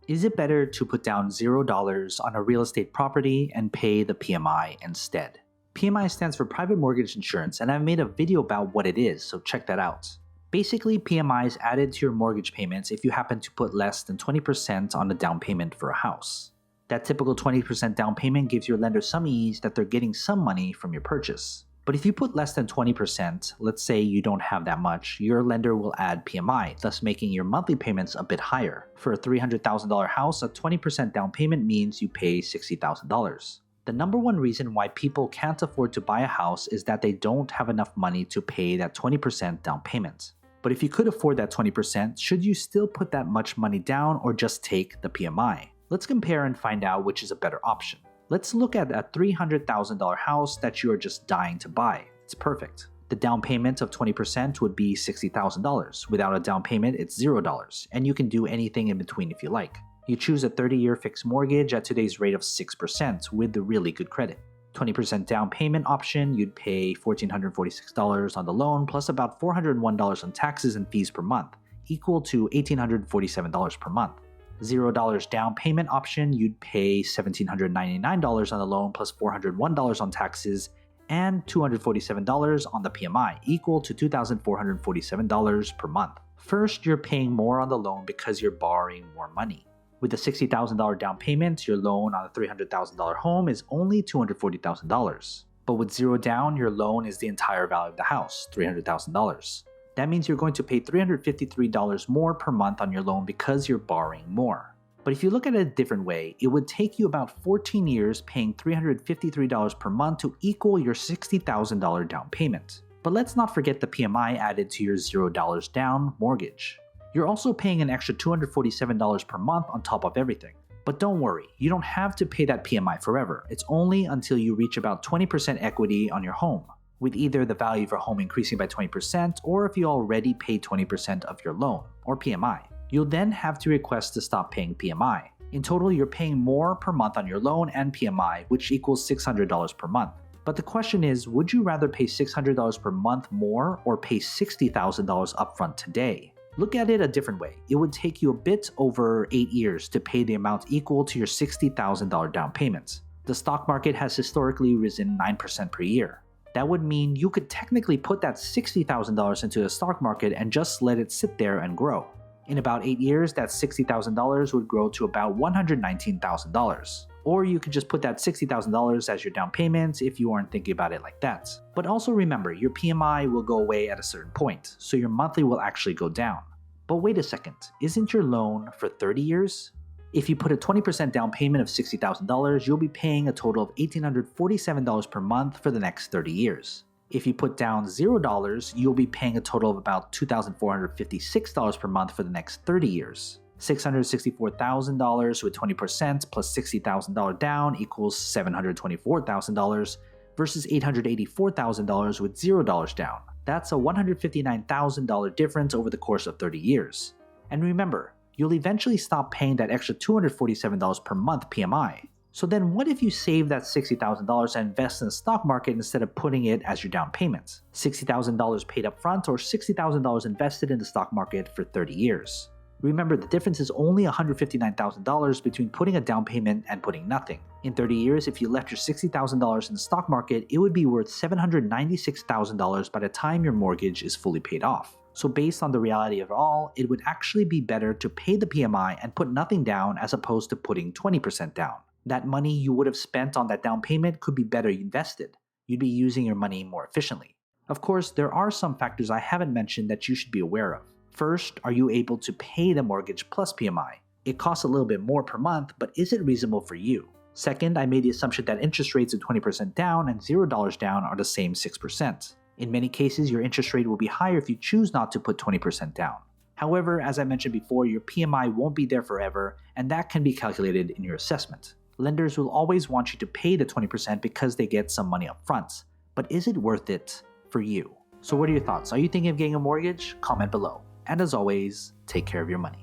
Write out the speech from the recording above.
Is it better to put down $0 on a real estate property and pay the PMI instead? PMI stands for Private Mortgage Insurance, and I've made a video about what it is, so check that out. Basically, PMI is added to your mortgage payments if you happen to put less than 20% on the down payment for a house. That typical 20% down payment gives your lender some ease that they're getting some money from your purchase. But if you put less than 20%, let's say you don't have that much, your lender will add PMI, thus making your monthly payments a bit higher. For a $300,000 house, a 20% down payment means you pay $60,000. The number one reason why people can't afford to buy a house is that they don't have enough money to pay that 20% down payment. But if you could afford that 20%, should you still put that much money down or just take the PMI? Let's compare and find out which is a better option. Let's look at a $300,000 house that you are just dying to buy. It's perfect. The down payment of 20% would be $60,000. Without a down payment, it's $0, and you can do anything in between if you like. You choose a 30-year fixed mortgage at today's rate of 6% with the really good credit. 20% down payment option, you'd pay $1,446 on the loan plus about $401 on taxes and fees per month, equal to $1,847 per month. $0 down payment option, you'd pay $1,799 on the loan plus $401 on taxes and $247 on the PMI, equal to $2,447 per month. First, you're paying more on the loan because you're borrowing more money. With a $60,000 down payment, your loan on a $300,000 home is only $240,000. But with zero down, your loan is the entire value of the house, $300,000. That means you're going to pay $353 more per month on your loan because you're borrowing more. But if you look at it a different way, it would take you about 14 years paying $353 per month to equal your $60,000 down payment. But let's not forget the PMI added to your $0 down mortgage. You're also paying an extra $247 per month on top of everything. But don't worry, you don't have to pay that PMI forever. It's only until you reach about 20% equity on your home, with either the value of your home increasing by 20% or if you already paid 20% of your loan, or PMI. You'll then have to request to stop paying PMI. In total, you're paying more per month on your loan and PMI, which equals $600 per month. But the question is, would you rather pay $600 per month more or pay $60,000 upfront today? Look at it a different way. It would take you a bit over 8 years to pay the amount equal to your $60,000 down payment. The stock market has historically risen 9% per year. That would mean you could technically put that $60,000 into the stock market and just let it sit there and grow. In about 8 years, that $60,000 would grow to about $119,000. Or you could just put that $60,000 as your down payment if you aren't thinking about it like that. But also remember, your PMI will go away at a certain point, so your monthly will actually go down. But wait a second, isn't your loan for 30 years? If you put a 20% down payment of $60,000, you'll be paying a total of $1,847 per month for the next 30 years. If you put down $0, you'll be paying a total of about $2,456 per month for the next 30 years. $664,000 with 20% plus $60,000 down equals $724,000 versus $884,000 with $0 down. That's a $159,000 difference over the course of 30 years. And remember, you'll eventually stop paying that extra $247 per month PMI. So then what if you save that $60,000 and invest in the stock market instead of putting it as your down payment? $60,000 paid up front or $60,000 invested in the stock market for 30 years. Remember, the difference is only $159,000 between putting a down payment and putting nothing. In 30 years, if you left your $60,000 in the stock market, it would be worth $796,000 by the time your mortgage is fully paid off. So based on the reality of it all, it would actually be better to pay the PMI and put nothing down as opposed to putting 20% down. That money you would have spent on that down payment could be better invested. You'd be using your money more efficiently. Of course, there are some factors I haven't mentioned that you should be aware of. First, are you able to pay the mortgage plus PMI? It costs a little bit more per month, but is it reasonable for you? Second, I made the assumption that interest rates of 20% down and $0 down are the same 6%. In many cases, your interest rate will be higher if you choose not to put 20% down. However, as I mentioned before, your PMI won't be there forever, and that can be calculated in your assessment. Lenders will always want you to pay the 20% because they get some money up front. But is it worth it for you? So what are your thoughts? Are you thinking of getting a mortgage? Comment below. And as always, take care of your money.